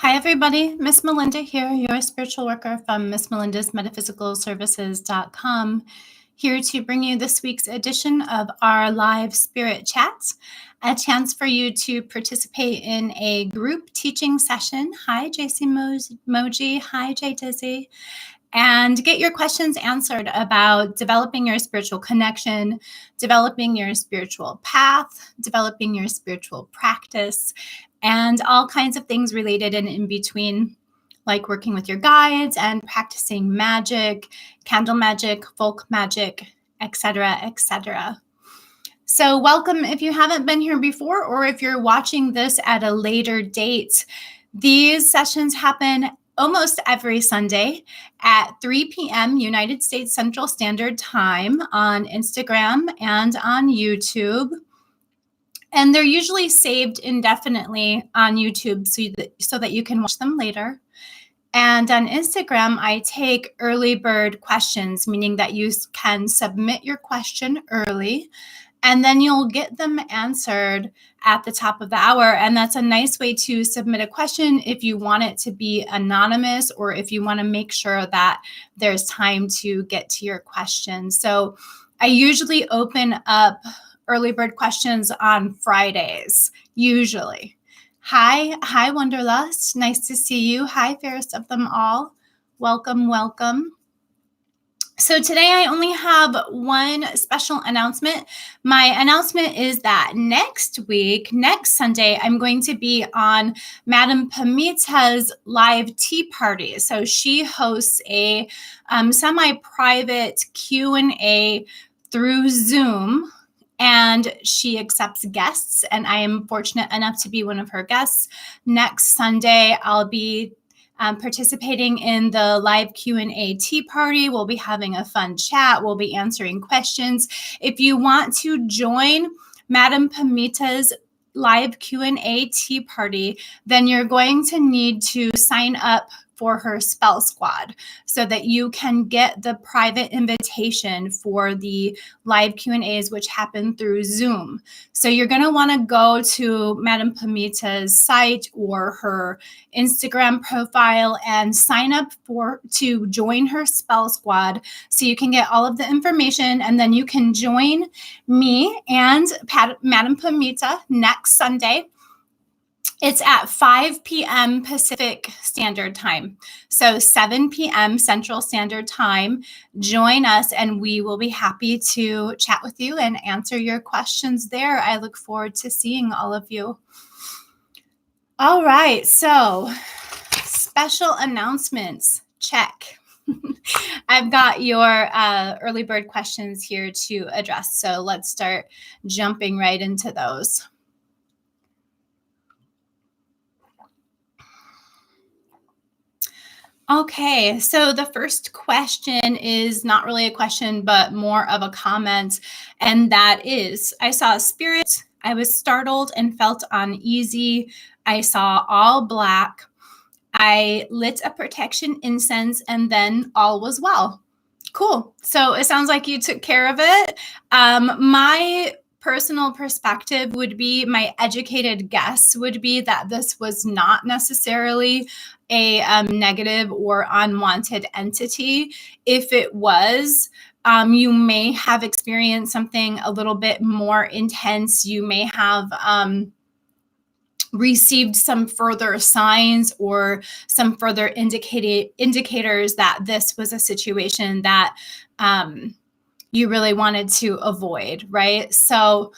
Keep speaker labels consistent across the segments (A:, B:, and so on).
A: Hi, everybody. Miss Melinda here, your spiritual worker from MissMelinda's MetaphysicalServices.com, here to bring you this week's edition of our live spirit chats, a chance for you to participate in a group teaching session. Hi, JC Moji. Hi, Jay Dizzy. And get your questions answered about developing your spiritual connection, developing your spiritual path, developing your spiritual practice, and all kinds of things related and in between, like working with your guides and practicing magic, candle magic, folk magic, etc., etc. So welcome if you haven't been here before, or if you're watching this at a later date. These sessions happen almost every Sunday at 3 p.m. United States Central Standard Time on Instagram and on YouTube. And they're usually saved indefinitely on YouTube so that you can watch them later. And on Instagram, I take early bird questions, meaning that you can submit your question early, and then you'll get them answered at the top of the hour. And that's a nice way to submit a question if you want it to be anonymous, or if you want to make sure that there's time to get to your question. So I usually open up early bird questions on Fridays, usually. Hi, Wanderlust. Nice to see you. Hi, fairest of them all. Welcome, welcome. So today I only have one special announcement. My announcement is that next week, next Sunday, I'm going to be on Madame Pamita's live tea party. So she hosts a semi-private Q&A through Zoom, and she accepts guests, and I am fortunate enough to be one of her guests. Next Sunday, I'll be participating in the live Q&A tea party. We'll be having a fun chat. We'll be answering questions. If you want to join Madame Pamita's live Q&A tea party, then you're going to need to sign up for her spell squad so that you can get the private invitation for the live Q&As, which happen through Zoom. So you're going to want to go to Madame Pamita's site or her Instagram profile and sign up to join her spell squad so you can get all of the information, and then you can join me and Madame Pamita next Sunday. It's at 5 p.m. Pacific Standard Time. So 7 p.m. Central Standard Time. Join us and we will be happy to chat with you and answer your questions there. I look forward to seeing all of you. All right, so special announcements, check. I've got your early bird questions here to address. So let's start jumping right into those. Okay, so the first question is not really a question, but more of a comment. And that is, I saw a spirit. I was startled and felt uneasy. I saw all black. I lit a protection incense and then all was well. Cool. So it sounds like you took care of it. My personal perspective would be, my educated guess would be that this was not necessarily a negative or unwanted entity. If it was, you may have experienced something a little bit more intense. You may have received some further signs or some further indicators that this was a situation that you really wanted to avoid, right? So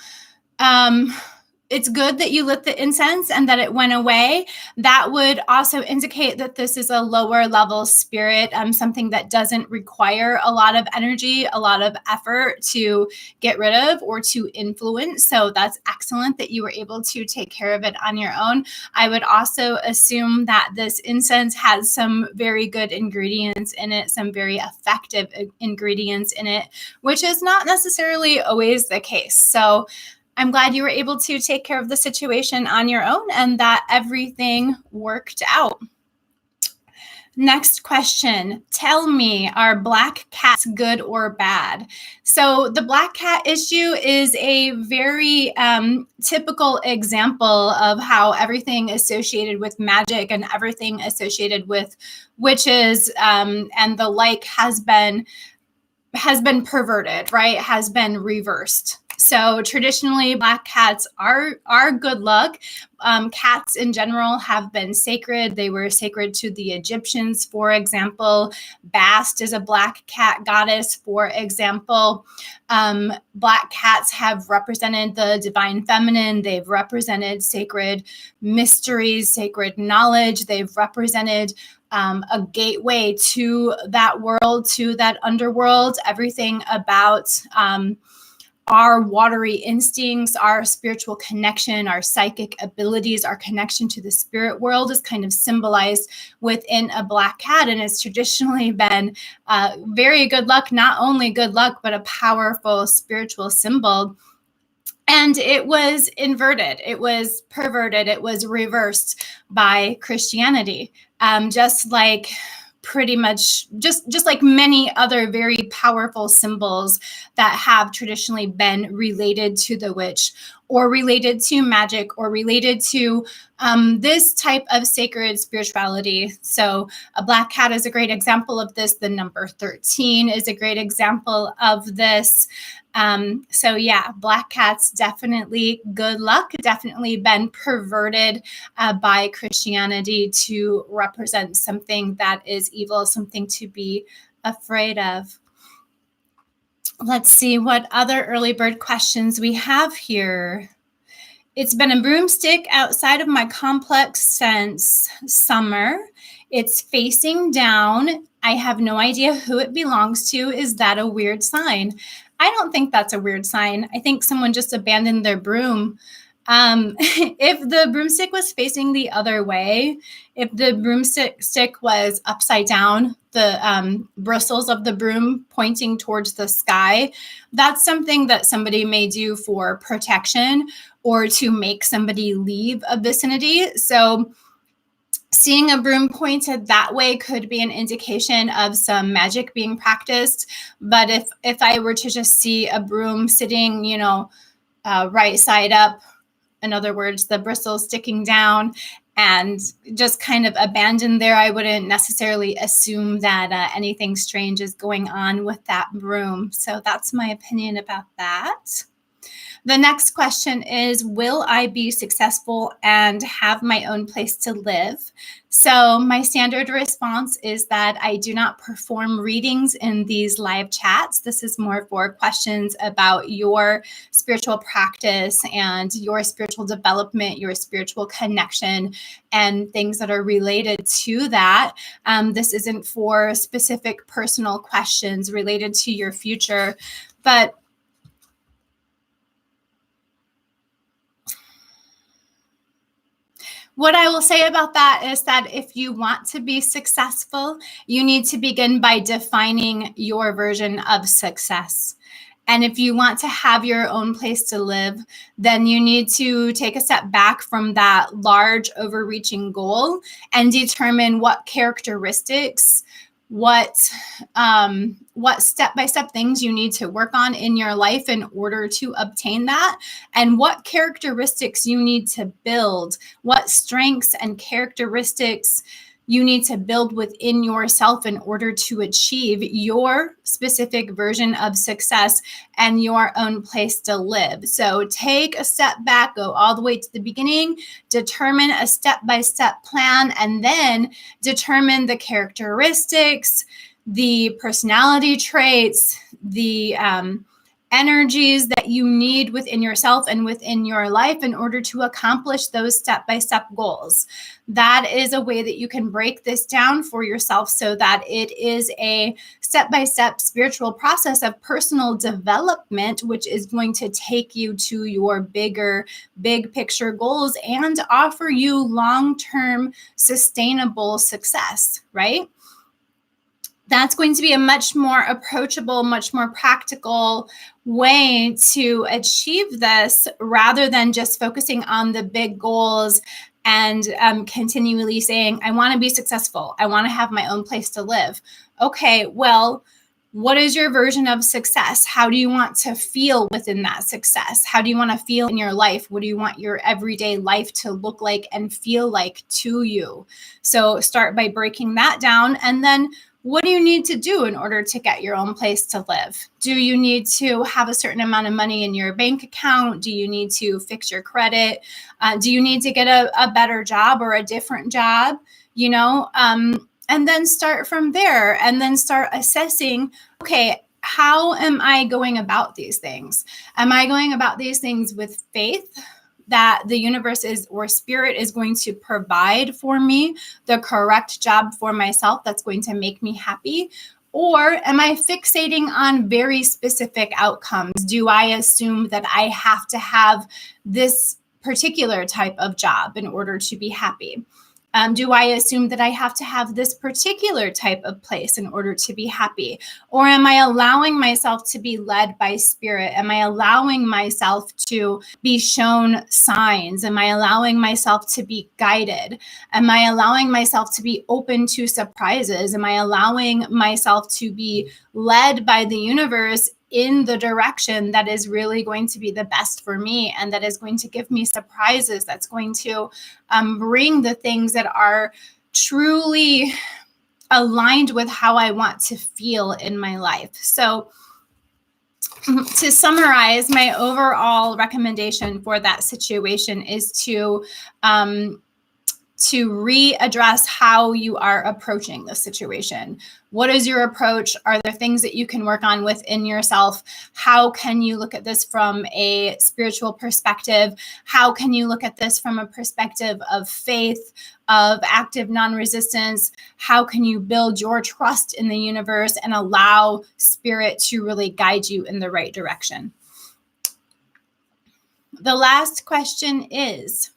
A: it's good that you lit the incense and that it went away. That would also indicate that this is a lower level spirit, something that doesn't require a lot of energy, a lot of effort to get rid of or to influence. So that's excellent that you were able to take care of it on your own. I would also assume that this incense has some very good ingredients in it, some very effective ingredients in it, which is not necessarily always the case. So I'm glad you were able to take care of the situation on your own and that everything worked out. Next question. Tell me, are black cats good or bad? So the black cat issue is a very typical example of how everything associated with magic and everything associated with witches and the like has been perverted, right? Has been reversed. So traditionally, black cats are good luck. Cats in general have been sacred. They were sacred to the Egyptians, for example. Bast is a black cat goddess, for example. Black cats have represented the divine feminine. They've represented sacred mysteries, sacred knowledge. They've represented a gateway to that world, to that underworld, everything about our watery instincts, our spiritual connection, our psychic abilities, our connection to the spirit world is kind of symbolized within a black cat. And it's traditionally been very good luck, not only good luck, but a powerful spiritual symbol. And it was inverted, it was perverted, it was reversed by Christianity. Just like pretty much just like many other very powerful symbols that have traditionally been related to the witch or related to magic or related to this type of sacred spirituality. So a black cat is a great example of this. The number 13 is a great example of this. So yeah, black cats, definitely good luck, definitely been perverted by Christianity to represent something that is evil, something to be afraid of. Let's see what other early bird questions we have here. It's been a broomstick outside of my complex since summer. It's facing down. I have no idea who it belongs to. Is that a weird sign? I don't think that's a weird sign. I think someone just abandoned their broom. If the broomstick was facing the other way, if the broomstick was upside down, the bristles of the broom pointing towards the sky, that's something that somebody may do for protection or to make somebody leave a vicinity. So seeing a broom pointed that way could be an indication of some magic being practiced. But if I were to just see a broom sitting, right side up, in other words, the bristles sticking down and just kind of abandoned there, I wouldn't necessarily assume that anything strange is going on with that broom. So that's my opinion about that. The next question is, will I be successful and have my own place to live? So my standard response is that I do not perform readings in these live chats. This is more for questions about your spiritual practice and your spiritual development, your spiritual connection, and things that are related to that. This isn't for specific personal questions related to your future, but what I will say about that is that if you want to be successful, you need to begin by defining your version of success. And if you want to have your own place to live, then you need to take a step back from that large, overreaching goal and determine what characteristics, what step-by-step things you need to work on in your life in order to obtain that, and what characteristics you need to build, what strengths and characteristics you need to build within yourself in order to achieve your specific version of success and your own place to live. So take a step back, go all the way to the beginning, determine a step-by-step plan, and then determine the characteristics, the personality traits, the energies that you need within yourself and within your life in order to accomplish those step-by-step goals. That is a way that you can break this down for yourself so that it is a step-by-step spiritual process of personal development, which is going to take you to your big picture goals and offer you long-term sustainable success, right? That's going to be a much more approachable, much more practical way to achieve this rather than just focusing on the big goals and continually saying, I want to be successful. I want to have my own place to live. Okay, well, what is your version of success? How do you want to feel within that success? How do you want to feel in your life? What do you want your everyday life to look like and feel like to you? So start by breaking that down. And then what do you need to do in order to get your own place to live? Do you need to have a certain amount of money in your bank account? Do you need to fix your credit? Do you need to get a better job or a different job? And then start from there, and then start assessing, okay, how am I going about these things? Am I going about these things with faith that the universe or spirit is going to provide for me the correct job for myself that's going to make me happy? Or am I fixating on very specific outcomes? Do I assume that I have to have this particular type of job in order to be happy? Do I assume that I have to have this particular type of place in order to be happy? Or am I allowing myself to be led by spirit? Am I allowing myself to be shown signs? Am I allowing myself to be guided? Am I allowing myself to be open to surprises? Am I allowing myself to be led by the universe in the direction that is really going to be the best for me, and that is going to give me surprises, that's going to bring the things that are truly aligned with how I want to feel in my life? So to summarize, my overall recommendation for that situation is to readdress how you are approaching the situation. What is your approach? Are there things that you can work on within yourself? How can you look at this from a spiritual perspective? How can you look at this from a perspective of faith, of active non-resistance? How can you build your trust in the universe and allow spirit to really guide you in the right direction? The last question is,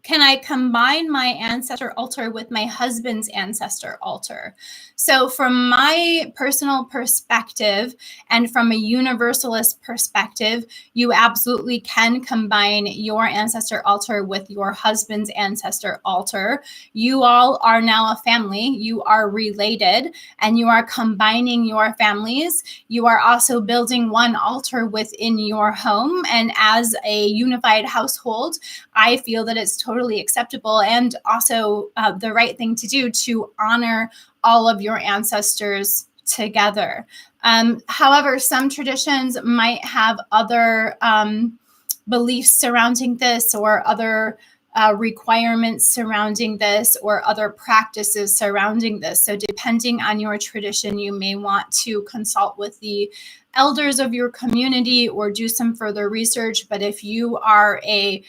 A: can I combine my ancestor altar with my husband's ancestor altar? So from my personal perspective and from a universalist perspective, you absolutely can combine your ancestor altar with your husband's ancestor altar. You all are now a family. You are related, and you are combining your families. You are also building one altar within your home. And as a unified household, I feel that it's totally acceptable and also the right thing to do to honor all of your ancestors together. However, some traditions might have other beliefs surrounding this, or other requirements surrounding this, or other practices surrounding this. So depending on your tradition, you may want to consult with the elders of your community or do some further research. But if you are a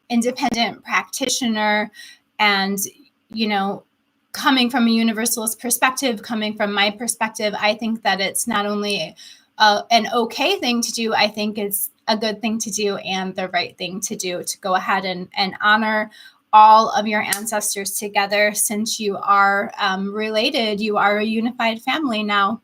A: independent practitioner and, coming from a universalist perspective, coming from my perspective, I think that it's not only an okay thing to do, I think it's a good thing to do and the right thing to do, to go ahead and honor all of your ancestors together. Since you are related, you are a unified family now.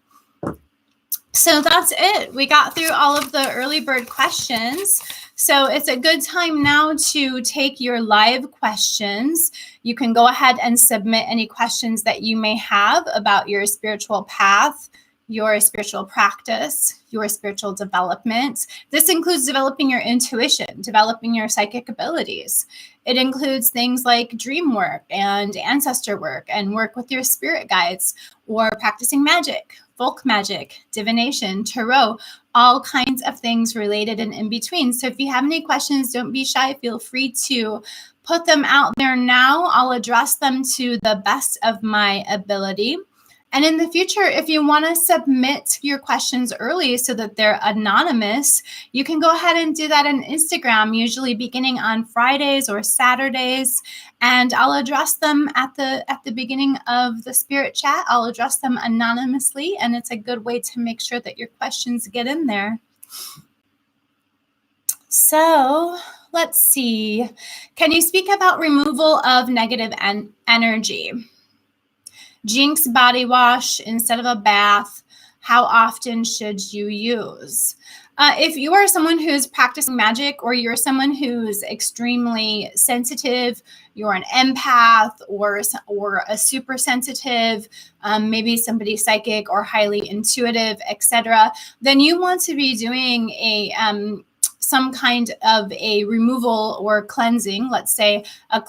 A: So that's it. We got through all of the early bird questions. So it's a good time now to take your live questions. You can go ahead and submit any questions that you may have about your spiritual path, your spiritual practice, your spiritual development. This includes developing your intuition, developing your psychic abilities. It includes things like dream work and ancestor work and work with your spirit guides, or practicing magic, folk magic, divination, tarot, all kinds of things related and in between. So if you have any questions, don't be shy. Feel free to put them out there now. I'll address them to the best of my ability. And in the future, if you want to submit your questions early so that they're anonymous, you can go ahead and do that on Instagram, usually beginning on Fridays or Saturdays. And I'll address them at the beginning of the spirit chat. I'll address them anonymously, and it's a good way to make sure that your questions get in there. So let's see. Can you speak about removal of negative energy? Jinx body wash instead of a bath. How often should you use? If you are someone who's practicing magic, or you're someone who's extremely sensitive, you're an empath or a super sensitive, maybe somebody psychic or highly intuitive, etc., then you want to be doing some kind of a removal or cleansing, let's say a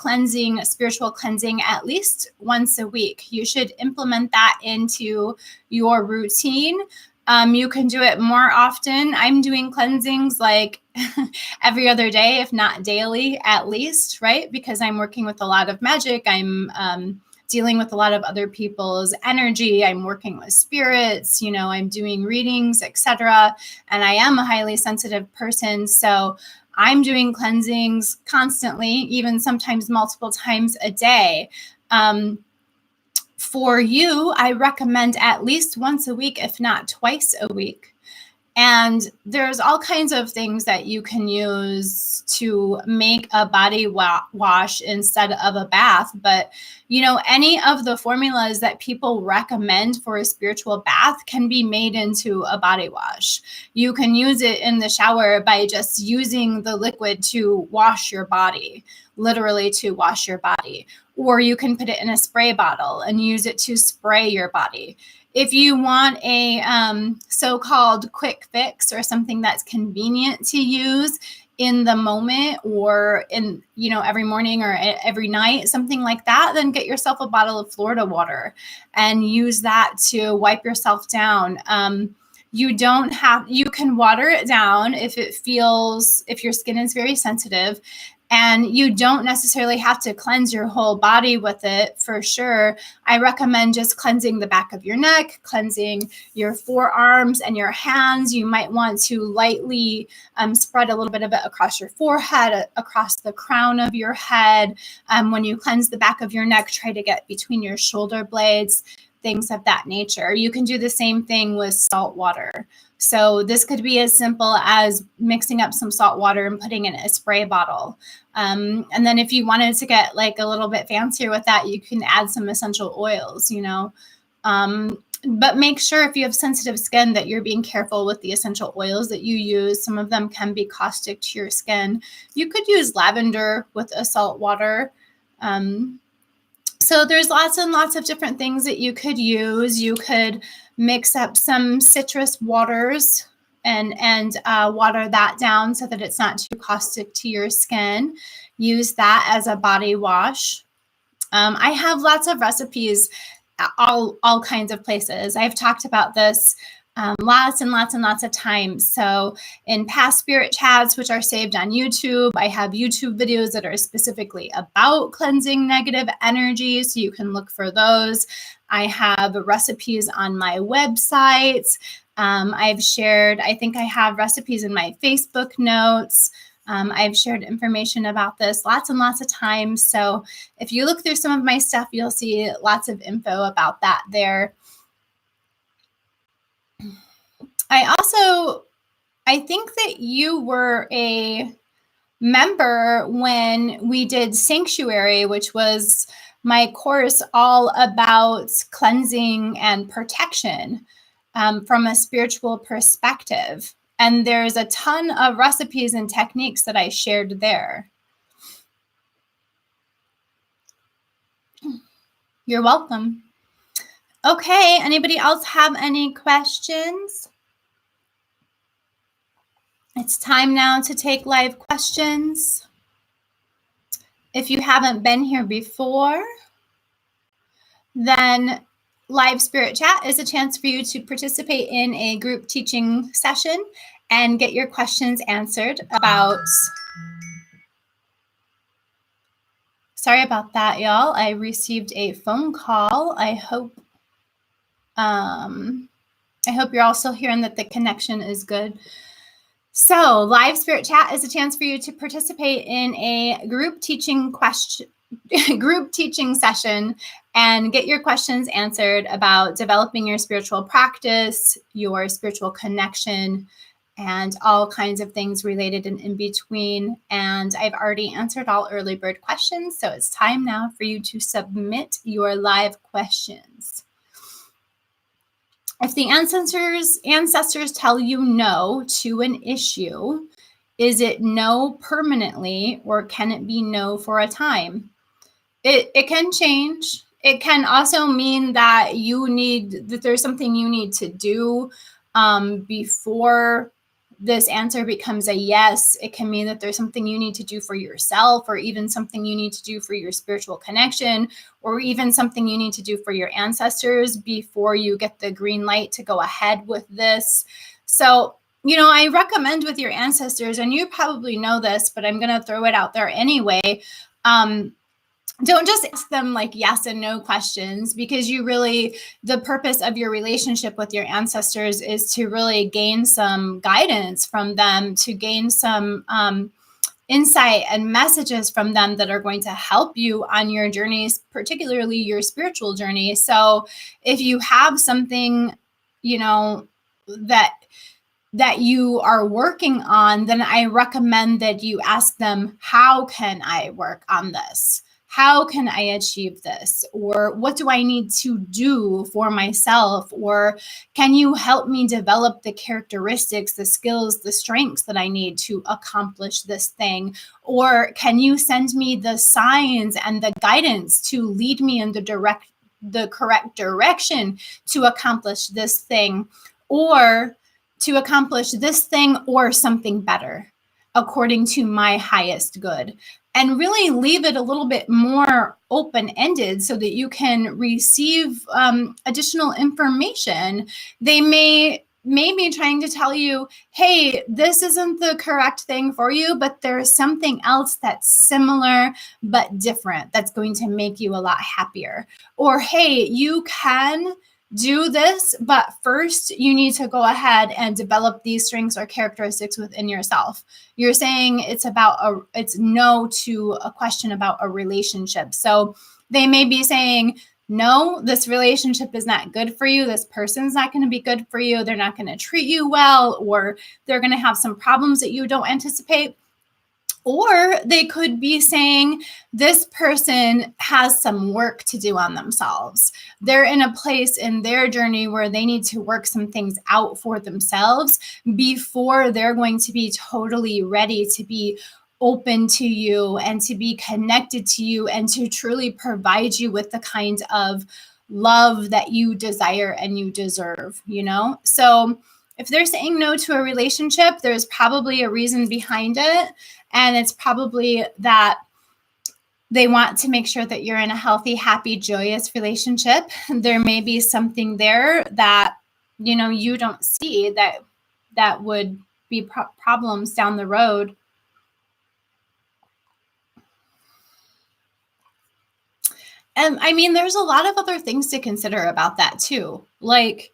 A: spiritual cleansing, at least once a week. You should implement that into your routine. You can do it more often. I'm doing cleansings like every other day, if not daily, at least, right? Because I'm working with a lot of magic. I'm dealing with a lot of other people's energy. I'm working with spirits, I'm doing readings, etc. And I am a highly sensitive person. So I'm doing cleansings constantly, even sometimes multiple times a day. For you, I recommend at least once a week, if not twice a week. And there's all kinds of things that you can use to make a body wash instead of a bath. But, any of the formulas that people recommend for a spiritual bath can be made into a body wash. You can use it in the shower by just using the liquid to wash your body, literally to wash your body. Or you can put it in a spray bottle and use it to spray your body. If you want a so-called quick fix or something that's convenient to use in the moment, or in, every morning or every night, something like that, then get yourself a bottle of Florida water and use that to wipe yourself down. You can water it down if your skin is very sensitive. And you don't necessarily have to cleanse your whole body with it, for sure. I recommend just cleansing the back of your neck, cleansing your forearms and your hands. You might want to lightly spread a little bit of it across your forehead, across the crown of your head. When you cleanse the back of your neck, try to get between your shoulder blades, things of that nature. You can do the same thing with salt water. So this could be as simple as mixing up some salt water and putting in a spray bottle. And then if you wanted to get like a little bit fancier with that, you can add some essential oils, but make sure, if you have sensitive skin, that you're being careful with the essential oils that you use. Some of them can be caustic to your skin. You could use lavender with a salt water. So there's lots and lots of different things that you could use. You could mix up some citrus waters and water that down so that it's not too caustic to your skin. Use that as a body wash. I have lots of recipes, all kinds of places. I've talked about this lots and lots and lots of times. So in past spirit chats, which are saved on YouTube, I have YouTube videos that are specifically about cleansing negative energy, so you can look for those. I have recipes on my website. I think I have recipes in my Facebook notes. I've shared information about this lots and lots of times. So if you look through some of my stuff, you'll see lots of info about that there. I think that you were a member when we did Sanctuary, which was my course all about cleansing and protection from a spiritual perspective. And there's a ton of recipes and techniques that I shared there. You're welcome. Okay, anybody else have any questions? It's time now to take live questions. If you haven't been here before, then live spirit chat is a chance for you to participate in a group teaching session and get your questions answered about... Sorry about that, y'all. I received a phone call. I hope you're all still here and that the connection is good. So live spirit chat is a chance for you to participate in a group teaching session and get your questions answered about developing your spiritual practice, your spiritual connection, and all kinds of things related and in between. And I've already answered all early bird questions, so it's time now for you to submit your live questions. If the ancestors tell you no to an issue, is it no permanently, or can it be no for a time? It can change. It can also mean that there's something you need to do before this answer becomes a yes. It can mean that there's something you need to do for yourself, or even something you need to do for your spiritual connection, or even something you need to do for your ancestors before you get the green light to go ahead with this. So, I recommend with your ancestors, and you probably know this, but I'm going to throw it out there anyway. Don't just ask them like yes and no questions, because the purpose of your relationship with your ancestors is to really gain some guidance from them, to gain some insight and messages from them that are going to help you on your journeys, particularly your spiritual journey. So if you have something, that you are working on, then I recommend that you ask them, how can I work on this? How can I achieve this? Or what do I need to do for myself? Or can you help me develop the characteristics, the skills, the strengths that I need to accomplish this thing? Or can you send me the signs and the guidance to lead me in the correct direction to accomplish this thing, or to accomplish this thing or something better according to my highest good? And really leave it a little bit more open-ended so that you can receive additional information. They may be trying to tell you, hey, this isn't the correct thing for you, but there's something else that's similar but different that's going to make you a lot happier. Or, hey, you can do this, but first you need to go ahead and develop these strengths or characteristics within yourself. You're saying it's no to a question about a relationship. So they may be saying, no, this relationship is not good for you. This person's not going to be good for you. They're not going to treat you well, or they're going to have some problems that you don't anticipate. Or they could be saying, this person has some work to do on themselves. They're in a place in their journey where they need to work some things out for themselves before they're going to be totally ready to be open to you and to be connected to you and to truly provide you with the kind of love that you desire and you deserve, So if they're saying no to a relationship, there's probably a reason behind it. And it's probably that they want to make sure that you're in a healthy, happy, joyous relationship. There may be something there that, you don't see that would be problems down the road. And I mean, there's a lot of other things to consider about that too. Like,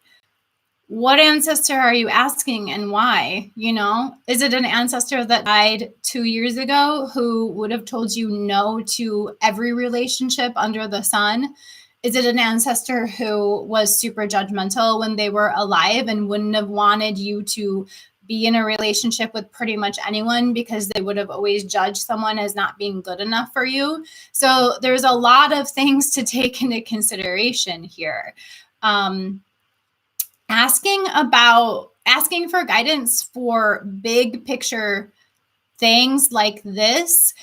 A: what ancestor are you asking and why? Is it an ancestor that died 2 years ago who would have told you no to every relationship under the sun? Is it an ancestor who was super judgmental when they were alive and wouldn't have wanted you to be in a relationship with pretty much anyone because they would have always judged someone as not being good enough for you? So there's a lot of things to take into consideration here. Asking for guidance for big picture things like this,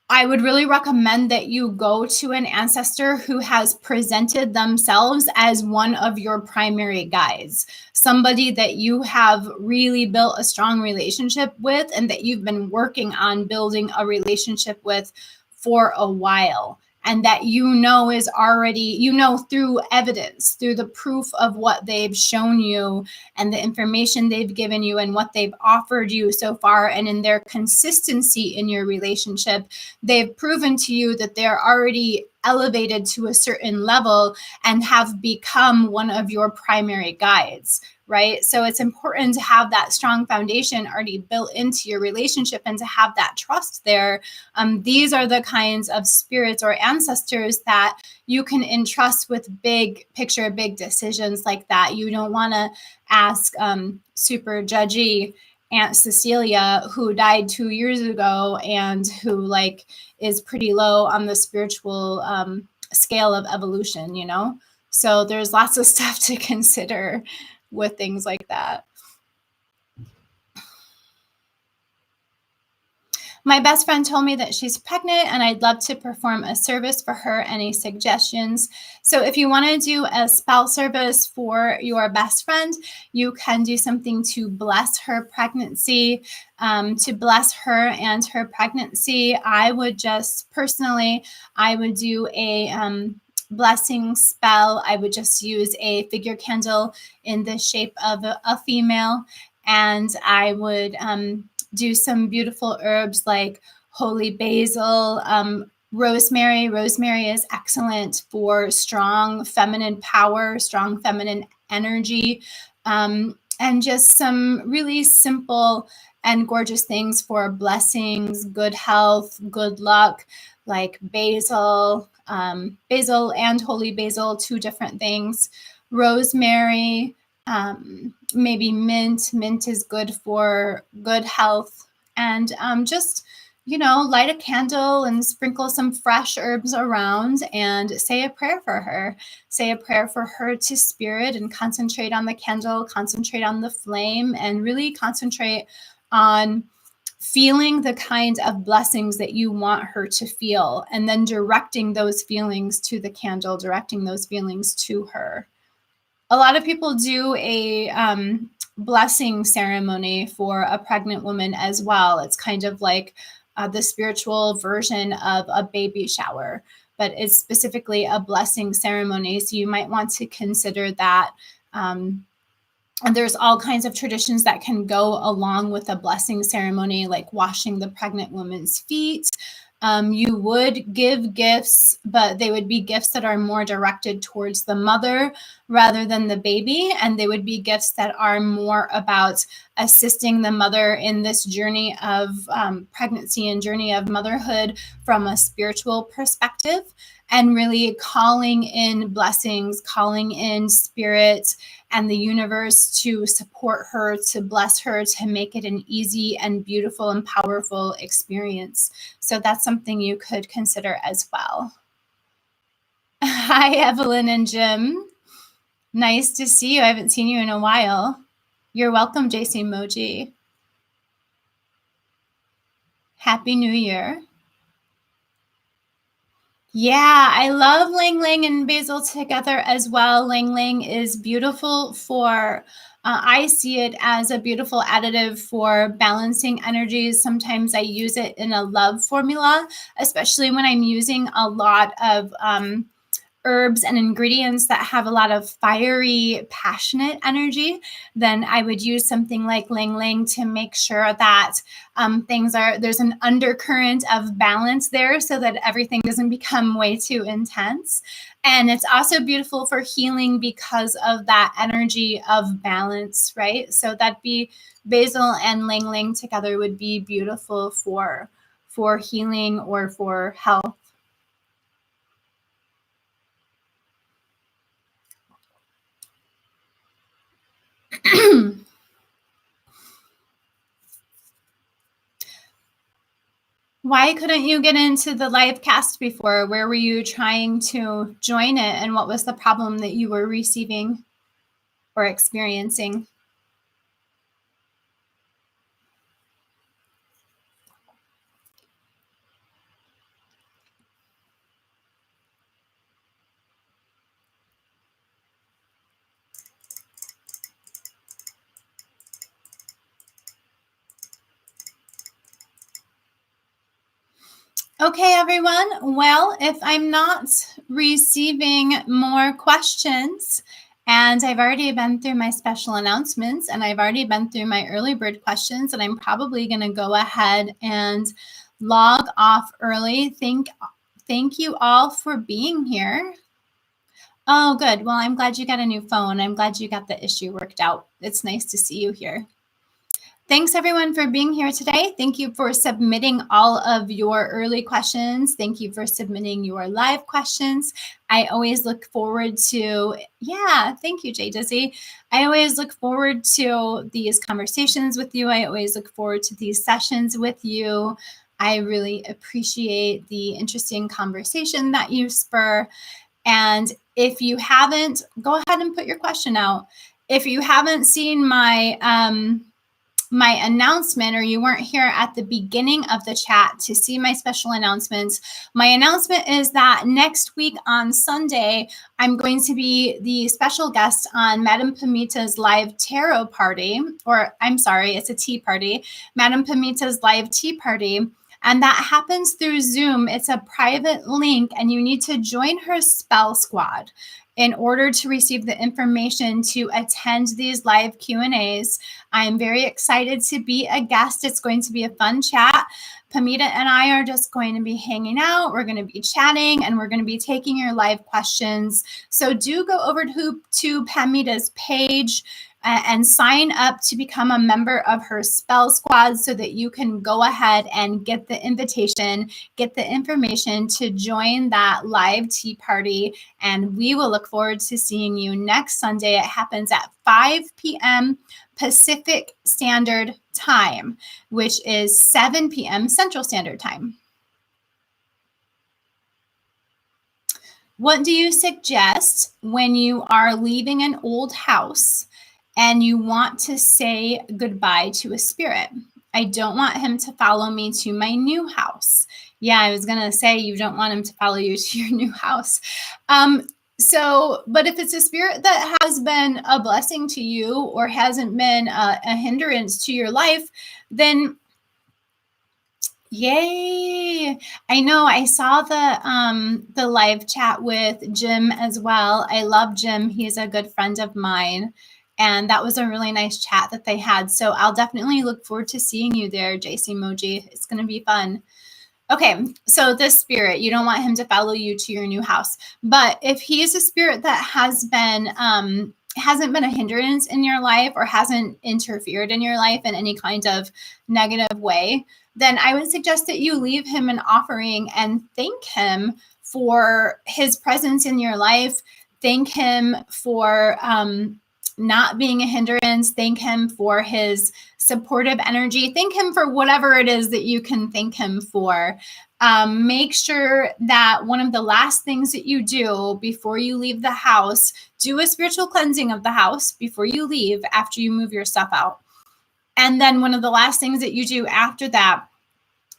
A: I would really recommend that you go to an ancestor who has presented themselves as one of your primary guides, somebody that you have really built a strong relationship with and that you've been working on building a relationship with for a while. And that is already, through evidence, through the proof of what they've shown you and the information they've given you and what they've offered you so far, and in their consistency in your relationship, they've proven to you that they're already elevated to a certain level and have become one of your primary guides, right? So it's important to have that strong foundation already built into your relationship and to have that trust there. These are the kinds of spirits or ancestors that you can entrust with big picture, big decisions like that. You don't want to ask super judgy Aunt Cecilia, who died 2 years ago and who is pretty low on the spiritual scale of evolution, So there's lots of stuff to consider with things like that. My best friend told me that she's pregnant and I'd love to perform a service for her. Any suggestions? So if you want to do a spell service for your best friend, you can do something to bless her pregnancy, to bless her and her pregnancy. I would just personally, I would do a blessing spell. I would just use a figure candle in the shape of a female, and I would do some beautiful herbs like holy basil, rosemary. Rosemary is excellent for strong feminine power, strong feminine energy, and just some really simple and gorgeous things for blessings, good health, good luck, like basil, basil and holy basil, two different things. Rosemary, maybe mint. Mint is good for good health. And just, light a candle and sprinkle some fresh herbs around and say a prayer for her. Say a prayer for her to spirit and concentrate on the candle, concentrate on the flame, and really concentrate on feeling the kind of blessings that you want her to feel, and then directing those feelings to the candle, directing those feelings to her. A lot of people do a blessing ceremony for a pregnant woman as well. It's kind of like the spiritual version of a baby shower, but it's specifically a blessing ceremony. So you might want to consider that. And there's all kinds of traditions that can go along with a blessing ceremony, like washing the pregnant woman's feet. You would give gifts, but they would be gifts that are more directed towards the mother rather than the baby. And they would be gifts that are more about assisting the mother in this journey of pregnancy and journey of motherhood from a spiritual perspective, and really calling in blessings, calling in spirit and the universe to support her, to bless her, to make it an easy and beautiful and powerful experience. So that's something you could consider as well. Hi, Evelyn and Jim. Nice to see you. I haven't seen you in a while. You're welcome, JC Moji. Happy New Year. Yeah, I love Lang Lang and basil together as well. Lang Lang is beautiful for, I see it as a beautiful additive for balancing energies. Sometimes I use it in a love formula, especially when I'm using a lot of herbs and ingredients that have a lot of fiery, passionate energy. Then I would use something like Lang Lang to make sure that there's an undercurrent of balance there, so that everything doesn't become way too intense. And it's also beautiful for healing because of that energy of balance, right? So that'd be basil and Lang Lang together would be beautiful for healing or for health. Why couldn't you get into the live cast before? Where were you trying to join it, and what was the problem that you were receiving or experiencing? Okay, everyone. Well, if I'm not receiving more questions, and I've already been through my special announcements, and I've already been through my early bird questions, and I'm probably going to go ahead and log off early. Thank you all for being here. Oh, good. Well, I'm glad you got a new phone. I'm glad you got the issue worked out. It's nice to see you here. Thanks, everyone, for being here today. Thank you for submitting all of your early questions. Thank you for submitting your live questions. I always look forward to, thank you, Jay Dizzy. I always look forward to these conversations with you. I always look forward to these sessions with you. I really appreciate the interesting conversation that you spur. And if you haven't, go ahead and put your question out. If you haven't seen my my announcement, or you weren't here at the beginning of the chat to see my special announcements, my announcement is that next week on Sunday, I'm going to be the special guest on Madame Pamita's live tarot party, or I'm sorry, it's a tea party, Madame Pamita's live tea party. And that happens through Zoom. It's a private link, and you need to join her spell squad in order to receive the information to attend these live Q&As. I'm very excited to be a guest. It's going to be a fun chat. Pamita and I are just going to be hanging out. We're going to be chatting, and we're going to be taking your live questions. So do go over to Pamita's page and sign up to become a member of her spell squad so that you can go ahead and get the invitation, get the information to join that live tea party. And we will look forward to seeing you next Sunday. It happens at 5 p.m. Pacific Standard Time, which is 7 p.m. Central Standard Time. What do you suggest when you are leaving an old house and you want to say goodbye to a spirit? I don't want him to follow me to my new house. Yeah, I was going to say you don't want him to follow you to your new house. But if it's a spirit that has been a blessing to you or hasn't been a hindrance to your life, then yay. I know I saw the live chat with Jim as well. I love Jim. He's a good friend of mine. And that was a really nice chat that they had. So I'll definitely look forward to seeing you there, JC Moji. It's going to be fun. Okay, so this spirit, you don't want him to follow you to your new house. But if he is a spirit that hasn't been a hindrance in your life or hasn't interfered in your life in any kind of negative way, then I would suggest that you leave him an offering and thank him for his presence in your life. Thank him for not being a hindrance. Thank him for his supportive energy. Thank him for whatever it is that you can thank him for. Make sure that one of the last things that you do before you leave the house, do a spiritual cleansing of the house before you leave, after you move your stuff out. And then one of the last things that you do after that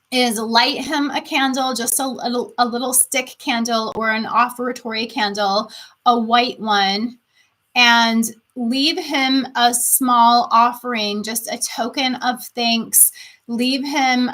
A: is light him a candle, just a little stick candle or an offertory candle, a white one, and leave him a small offering, just a token of thanks. Leave him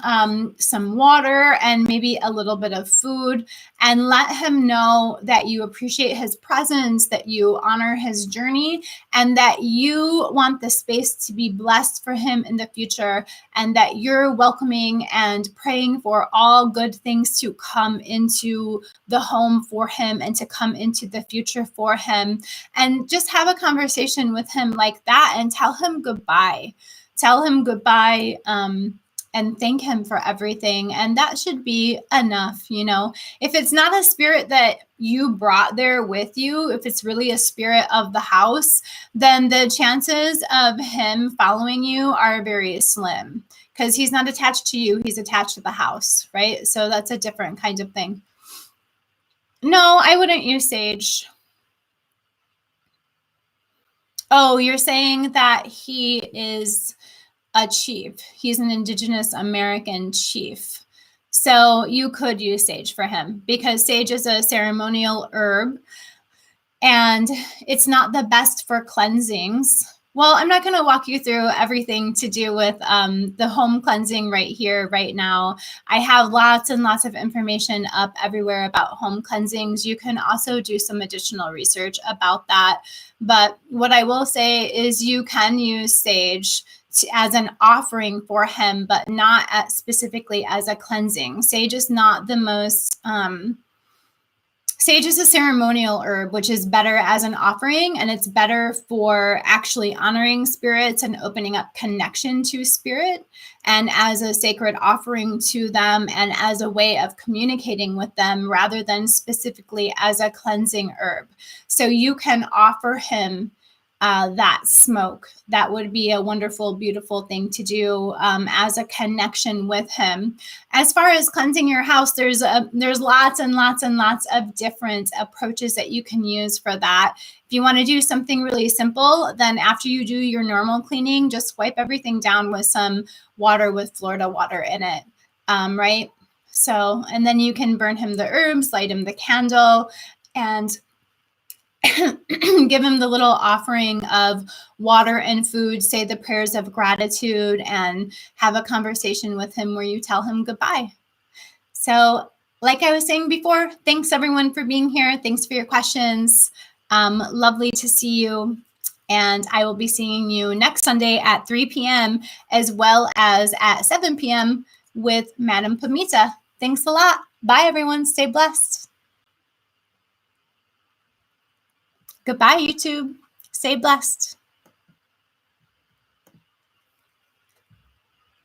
A: some water and maybe a little bit of food, and let him know that you appreciate his presence, that you honor his journey, and that you want the space to be blessed for him in the future, and that you're welcoming and praying for all good things to come into the home for him and to come into the future for him. And just have a conversation with him like that and tell him goodbye. Tell him goodbye and thank him for everything. And that should be enough, you know. If it's not a spirit that you brought there with you, if it's really a spirit of the house, then the chances of him following you are very slim, because he's not attached to you, he's attached to the house, right? So that's a different kind of thing. No, I wouldn't use sage. Oh, you're saying that he is a chief. He's an Indigenous American chief. So you could use sage for him, because sage is a ceremonial herb and it's not the best for cleansings. Well, I'm not going to walk you through everything to do with the home cleansing right here, right now. I have lots and lots of information up everywhere about home cleansings. You can also do some additional research about that. But what I will say is you can use sage as an offering for him, but not specifically as a cleansing. Sage is not the most... Sage is a ceremonial herb, which is better as an offering, and it's better for actually honoring spirits and opening up connection to spirit, and as a sacred offering to them and as a way of communicating with them, rather than specifically as a cleansing herb. So you can offer him that smoke. That would be a wonderful, beautiful thing to do as a connection with him. As far as cleansing your house, there's lots and lots and lots of different approaches that you can use for that. If you want to do something really simple, then after you do your normal cleaning, just wipe everything down with some water with Florida water in it, right? So, and then you can burn him the herbs, light him the candle, and give him the little offering of water and food, say the prayers of gratitude, and have a conversation with him where you tell him goodbye. So, like I was saying before, thanks everyone for being here. Thanks for your questions. Lovely to see you. And I will be seeing you next Sunday at 3 p.m. as well as at 7 p.m. with Madam Pamita. Thanks a lot. Bye, everyone. Stay blessed. Goodbye, YouTube. Stay blessed.